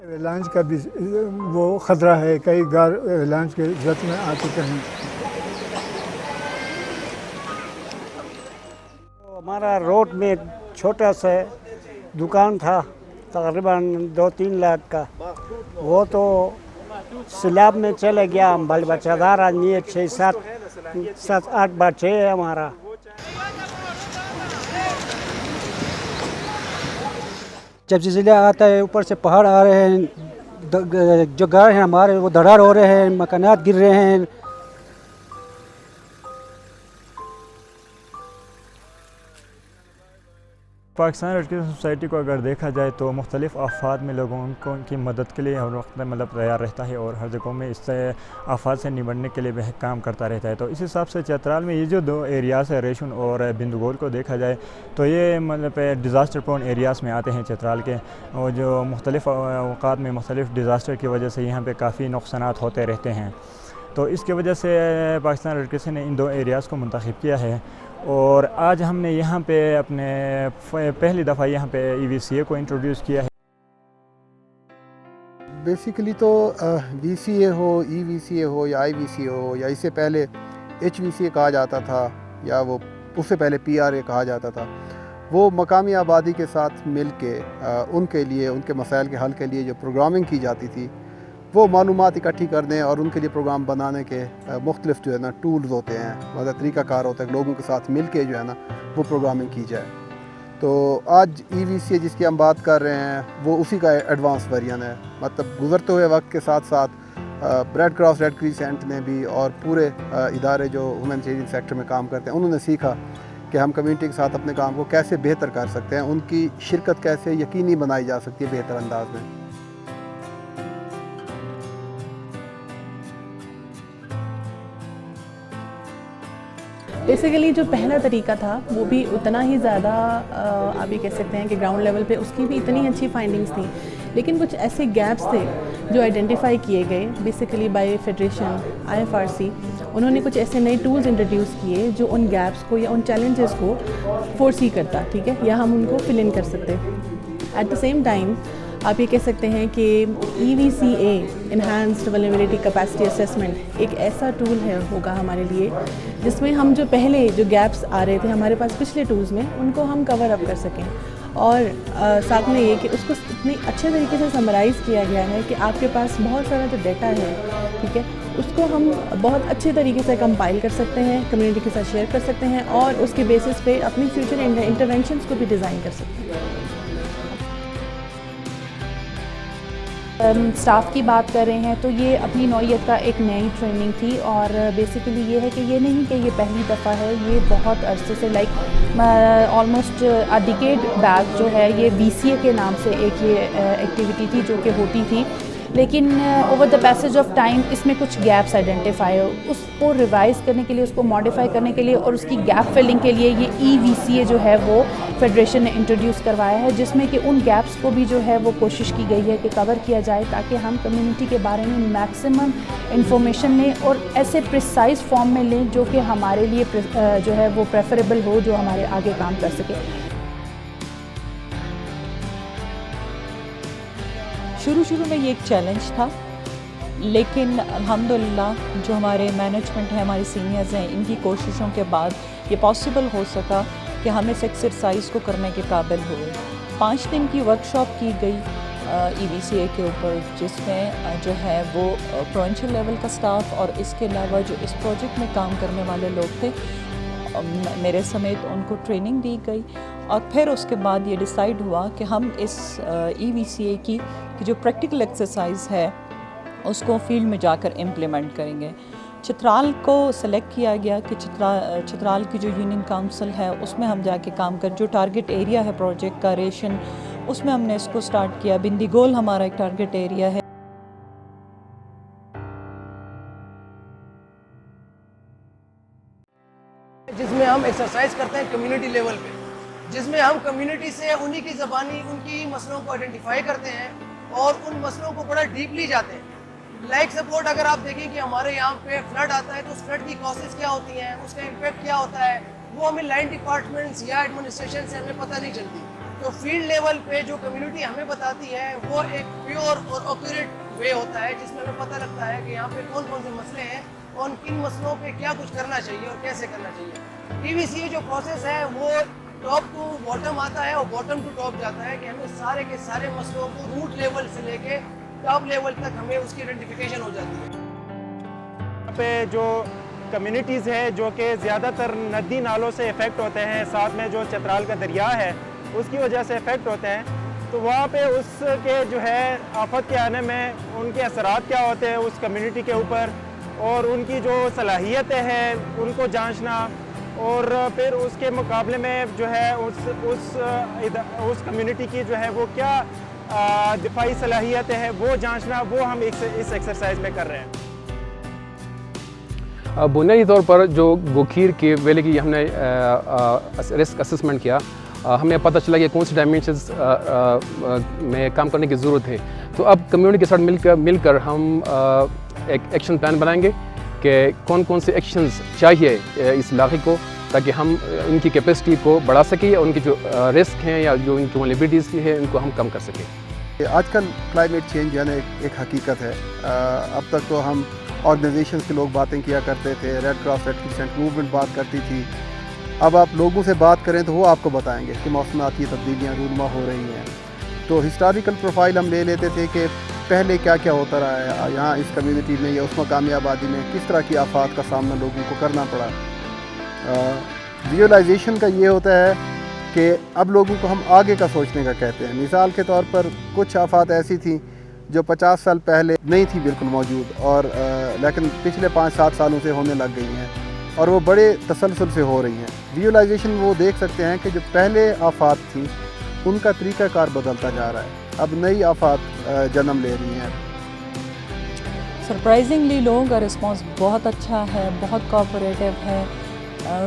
Launch کا بھی وہ خطرہ ہے، کئی گھر لانچ کے زد میں آ چکے ہیں۔ ہمارا روڈ میں چھوٹا سا دکان تھا تقریباً 2-3 لاکھ کا، وہ تو سیلاب میں چلا گیا۔ بال بچہ دار آدمی 6-7-8 بچے ہے ہمارا۔ جب زلزلہ آتا ہے اوپر سے پہاڑ آ رہے ہیں، جو گھر ہیں ہمارے وہ دھڑار ہو رہے ہیں، مکانات گر رہے ہیں۔ پاکستان ریڈ کرسمس سوسائٹی کو اگر دیکھا جائے تو مختلف آفات میں لوگوں کو ان کی مدد کے لیے ہر وقت تیار رہتا ہے، اور ہر جگہوں میں اس سے آفات سے نمٹنے کے لیے کام کرتا رہتا ہے۔ تو اس حساب سے چترال میں یہ جو 2 ایریاز ہے، ریشن اور بندگول کو دیکھا جائے تو یہ ڈیزاسٹر پرون ایریاز میں آتے ہیں چترال کے، اور جو مختلف اوقات میں مختلف ڈیزاسٹر کی وجہ سے یہاں پہ کافی نقصانات ہوتے رہتے ہیں۔ تو اس کی وجہ سے پاکستان ریڈ کرسمس نے ان 2 ایریاز کو منتخب کیا ہے، اور آج ہم نے یہاں پہ اپنے پہلی دفعہ یہاں پہ EVCA کو انٹروڈیوس کیا ہے۔ بیسیکلی تو VCA ہو، EVCA ہو یا IVCA ہو، یا اس سے پہلے HVCA کہا جاتا تھا، یا وہ اس سے پہلے PRA کہا جاتا تھا، وہ مقامی آبادی کے ساتھ مل کے ان کے لیے، ان کے مسائل کے حل کے لیے جو پروگرامنگ کی جاتی تھی، وہ معلومات اکٹھی کرنے اور ان کے لیے پروگرام بنانے کے مختلف جو ہے نا ٹولز ہوتے ہیں، مطلب طریقہ کار ہوتا ہے، لوگوں کے ساتھ مل کے جو ہے نا وہ پروگرامنگ کی جائے۔ تو آج EVCA جس کی ہم بات کر رہے ہیں وہ اسی کا ایڈوانس ورژن ہے، مطلب گزرتے ہوئے وقت کے ساتھ ساتھ ریڈ کراس ریڈ کریسنٹ نے بھی اور پورے ادارے جو ہیومینیٹیرین سیکٹر میں کام کرتے ہیں انہوں نے سیکھا کہ ہم کمیونٹی کے ساتھ اپنے کام کو کیسے بہتر کر سکتے ہیں، ان کی شرکت کیسے یقینی بنائی جا سکتی ہے بہتر انداز میں۔ بیسیکلی جو پہلا طریقہ تھا وہ بھی اتنا ہی زیادہ آپ یہ کہہ سکتے ہیں کہ گراؤنڈ لیول پہ اس کی بھی اتنی اچھی فائنڈنگز تھیں، لیکن کچھ ایسے گیپس تھے جو آئیڈینٹیفائی کیے گئے بیسیکلی بائی فیڈریشن IFRC۔ انہوں نے کچھ ایسے نئے ٹولز انٹروڈیوس کیے جو ان گیپس کو یا ان چیلنجز کو فورسی کرتا، ٹھیک ہے، یا ہم ان کو فل ان کر سکتے۔ ایٹ دا سیم ٹائم آپ یہ کہہ سکتے ہیں کہ EVCA enhanced vulnerability capacity assessment ایک ایسا ٹول ہوگا ہمارے لیے جس میں ہم جو پہلے جو گیپس آ رہے تھے ہمارے پاس پچھلے ٹولز میں، ان کو ہم کور اپ کر سکیں، اور ساتھ میں یہ کہ اس کو اتنے اچھے طریقے سے سمرائز کیا گیا ہے کہ آپ کے پاس بہت سارا جو ڈیٹا ہے، ٹھیک ہے، اس کو ہم بہت اچھے طریقے سے کمپائل کر سکتے ہیں، کمیونٹی کے ساتھ شیئر کر سکتے ہیں، اور اس کے بیسس پہ اپنی فیوچر انٹرونشنس کو بھی ڈیزائن کر سکتے ہیں۔ اسٹاف کی بات کر رہے ہیں تو یہ اپنی نوعیت کا ایک نئی ٹریننگ تھی، اور بیسیکلی یہ ہے کہ یہ نہیں کہ یہ پہلی دفعہ ہے، یہ بہت عرصے سے لائک آلموسٹ ڈیکیڈ بیک جو ہے یہ VCA کے نام سے ایک یہ ایکٹیویٹی تھی جو کہ ہوتی تھی، لیکن over the passage of time اس میں کچھ گیپس آئیڈینٹیفائی ہو، اس کو ریوائز کرنے کے لیے، اس کو ماڈیفائی کرنے کے لیے اور اس کی گیپ فلنگ کے لیے یہ EVCA جو ہے وہ فیڈریشن نے انٹروڈیوس کروایا ہے، جس میں کہ ان گیپس کو بھی جو ہے وہ کوشش کی گئی ہے کہ کور کیا جائے تاکہ ہم کمیونٹی کے بارے میں میکسیمم انفارمیشن لیں اور ایسے پریسائز فارم میں لیں جو کہ ہمارے لیے جو ہے وہ پریفریبل ہو، جو ہمارے آگے کام کر سکے۔ شروع میں یہ ایک چیلنج تھا، لیکن الحمدللہ جو ہمارے مینجمنٹ ہے، ہمارے سینئرز ہیں، ان کی کوششوں کے بعد یہ پاسبل ہو سکا کہ ہم اس ایکسرسائز کو کرنے کے قابل ہوئے۔ 5 دن کی ورکشاپ کی گئی EVCA کے اوپر، جس میں جو ہے وہ پروونشل لیول کا سٹاف اور اس کے علاوہ جو اس پروجیکٹ میں کام کرنے والے لوگ تھے میرے سمیت ان کو ٹریننگ دی گئی، اور پھر اس کے بعد یہ ڈیسائیڈ ہوا کہ ہم اس EVCA کی جو پریکٹیکل ایکسرسائز ہے اس کو فیلڈ میں جا کر امپلیمنٹ کریں گے۔ چترال کو سلیکٹ کیا گیا کہ چترال کی جو یونین کاؤنسل ہے اس میں ہم جا کے کام کر، جو ٹارگٹ ایریا ہے پروجیکٹ کا ریشن، اس میں ہم نے اس کو سٹارٹ کیا۔ بندی گول ہمارا ایک ٹارگٹ ایریا ہے۔ جس میں ہم ایکسرسائز کرتے ہیں کمیونٹی لیول پہ، جس میں ہم کمیونٹی سے انہی کی زبانی ان کی مسئلوں کو آئیڈینٹیفائی کرتے ہیں اور ان مسئلوں کو بڑا ڈیپلی جاتے ہیں۔ لائک سپورٹ اگر آپ دیکھیں کہ ہمارے یہاں پہ فلڈ آتا ہے تو اس فلڈ کی کاسز کیا ہوتی ہیں، اس کا امپیکٹ کیا ہوتا ہے، وہ ہمیں لائن ڈپارٹمنٹس یا ایڈمنسٹریشن سے ہمیں پتہ نہیں چلتی۔ تو فیلڈ لیول پہ جو کمیونٹی ہمیں بتاتی ہے وہ ایک پیور اور ایکوریٹ وے ہوتا ہے جس میں ہمیں پتہ لگتا ہے کہ یہاں پہ کون کون سے مسئلے ہیں اور کن مسئلوں پہ کیا کچھ کرنا چاہیے اور کیسے کرنا چاہیے. EVCA جو پروسیس ہے وہ ٹاپ ٹو باٹم آتا ہے اور باٹم ٹو ٹاپ جاتا ہے کہ ہمیں سارے کے سارے مسئلوں کو روٹ لیول سے لے کے ٹاپ لیول تک ہمیں اس کی آئیڈینٹیفیکیشن ہو جاتی ہے. یہاں پہ جو کمیونٹیز ہے جو کہ زیادہ تر ندی نالوں سے افیکٹ ہوتے ہیں, ساتھ میں جو چترال کا دریا ہے اس کی وجہ سے افیکٹ ہوتے ہیں, تو وہاں پہ اس کے جو ہے آفت کے آنے میں ان کے اثرات کیا ہوتے ہیں اس کمیونٹی کے اوپر, اور ان کی جو صلاحیتیں ہیں ان کو جانچنا, اور پھر اس کے مقابلے میں جو ہے اس کمیونٹی کی جو ہے وہ کیا دفاعی صلاحیتیں ہیں وہ جانچنا, وہ ہم اس ایکسرسائز میں کر رہے ہیں. بنیادی طور پر جو گوکھیر کی ویلی کی ہم نے رسک اسسمنٹ کیا, ہمیں پتہ چلا کہ کون سی ڈائمینشنز میں کام کرنے کی ضرورت ہے. تو اب کمیونٹی کے ساتھ مل کر ہم ایک ایکشن پلان بنائیں گے کہ کون کون سے ایکشنز چاہیے اس علاقے کو, تاکہ ہم ان کی کیپیسٹی کو بڑھا سکیں اور ان کی جو رسک ہیں یا جو ان کی ولیبلٹیز ہیں ان کو ہم کم کر سکیں. آج کل کلائمیٹ چینج یعنی ایک حقیقت ہے. اب تک تو ہم آرگنائزیشنز کے لوگ باتیں کیا کرتے تھے, red cross red crescent movement بات کرتی تھی. اب آپ لوگوں سے بات کریں تو وہ آپ کو بتائیں گے کہ موسمیاتی تبدیلیاں رونما ہو رہی ہیں. تو ہسٹوریکل پروفائل ہم لے لیتے تھے کہ پہلے کیا کیا ہوتا رہا ہے یہاں اس کمیونٹی میں یا اس مقامی آبادی میں, کس طرح کی آفات کا سامنا لوگوں کو کرنا پڑا. ویژولائزیشن کا یہ ہوتا ہے کہ اب لوگوں کو ہم آگے کا سوچنے کا کہتے ہیں. مثال کے طور پر کچھ آفات ایسی تھیں جو 50 سال پہلے نہیں تھی بالکل موجود, اور لیکن پچھلے 5-7 سالوں سے ہونے لگ گئی ہیں اور وہ بڑے تسلسل سے ہو رہی ہیں. ویژولائزیشن وہ دیکھ سکتے ہیں کہ جو پہلے آفات تھیں ان کا طریقہ کار بدلتا جا رہا ہے, اب نئی آفات جنم لے رہی ہیں. سرپرائزنگلی لوگوں کا رسپانس بہت اچھا ہے, بہت کوآپریٹیو ہے.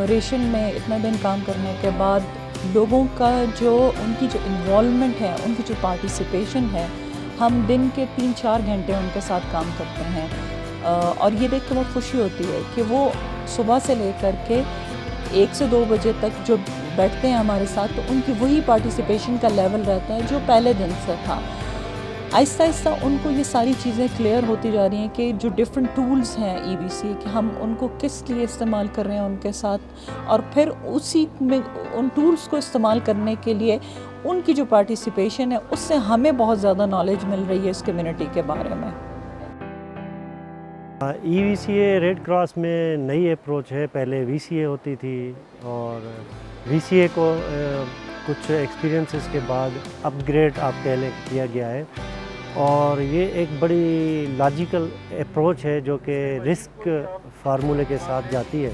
ریشن میں اتنا دن کام کرنے کے بعد لوگوں کا جو ان کی جو انوالومنٹ ہے, ان کی جو پارٹیسپیشن ہے, ہم دن کے 3-4 گھنٹے ان کے ساتھ کام کرتے ہیں, اور یہ دیکھ کے بہت خوشی ہوتی ہے کہ وہ صبح سے لے کر کے 1 سے 2 بجے تک جو بیٹھتے ہیں ہمارے ساتھ, تو ان کی وہی پارٹیسپیشن کا لیول رہتا ہے جو پہلے دن سے تھا. آہستہ آہستہ ان کو یہ ساری چیزیں کلیئر ہوتی جا رہی ہیں کہ جو ڈفرینٹ ٹولز ہیں EVCA کہ ہم ان کو کس لیے استعمال کر رہے ہیں ان کے ساتھ, اور پھر اسی میں ان ٹولز کو استعمال کرنے کے لیے ان کی جو پارٹیسپیشن ہے اس سے ہمیں بہت زیادہ نالج مل رہی ہے اس کمیونٹی کے بارے میں. EVCA ریڈ کراس میں نئی اپروچ ہے. پہلے VCA ہوتی تھی اور VCA کو کچھ ایکسپیرینسز کے بعد اپ گریڈ آپ کہہ لیں کیا گیا ہے, اور یہ ایک بڑی لاجیکل اپروچ ہے جو کہ رسک فارمولے کے ساتھ جاتی ہے,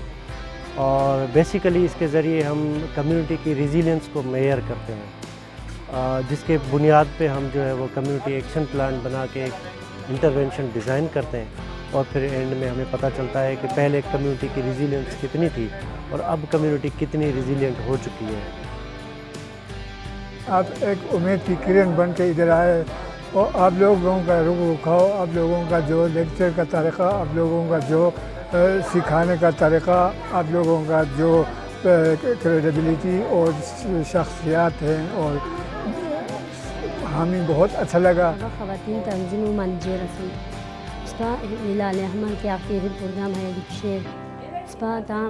اور بیسیکلی اس کے ذریعے ہم کمیونٹی کی ریزیلینس کو میئر کرتے ہیں, جس کے بنیاد پہ ہم جو ہے وہ کمیونٹی ایکشن پلان بنا کے ایک انٹرونشن ڈیزائن کرتے ہیں, اور پھر اینڈ میں ہمیں پتہ چلتا ہے کہ پہلے کمیونٹی کی ریزیلینس کتنی تھی اور اب کمیونٹی کتنی ریزیلینٹ ہو چکی ہے. آپ ایک امید کی کرن بن کے ادھر آئے, اور آپ لوگوں کا رخ رکھاؤ, آپ لوگوں کا جو لیکچر کا طریقہ, آپ لوگوں کا جو سکھانے کا طریقہ, آپ لوگوں کا جو کریڈیبلٹی اور شخصیات ہیں, اور ہمیں بہت اچھا لگا. خواتین تنظیم و منجر اس کا ہلال احمر کے آخری پروگرام ہے شیر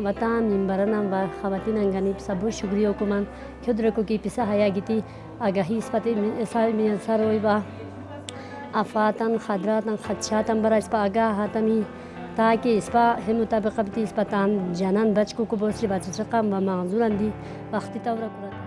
وطن ممبران و خواتین انگانی سبو شکریہ کو من خدرکو کی پسا حیا گیتی آگاہی اسپاتی سروی با آفاتن خطراتن خدشاتن برا اسپا آگاہ ہاتمی تاکہ اسپا ہم مطابقتی اسپا تان جانان بچ کو بوسری بچ رقم و معذوران دی وقتی طور کرتا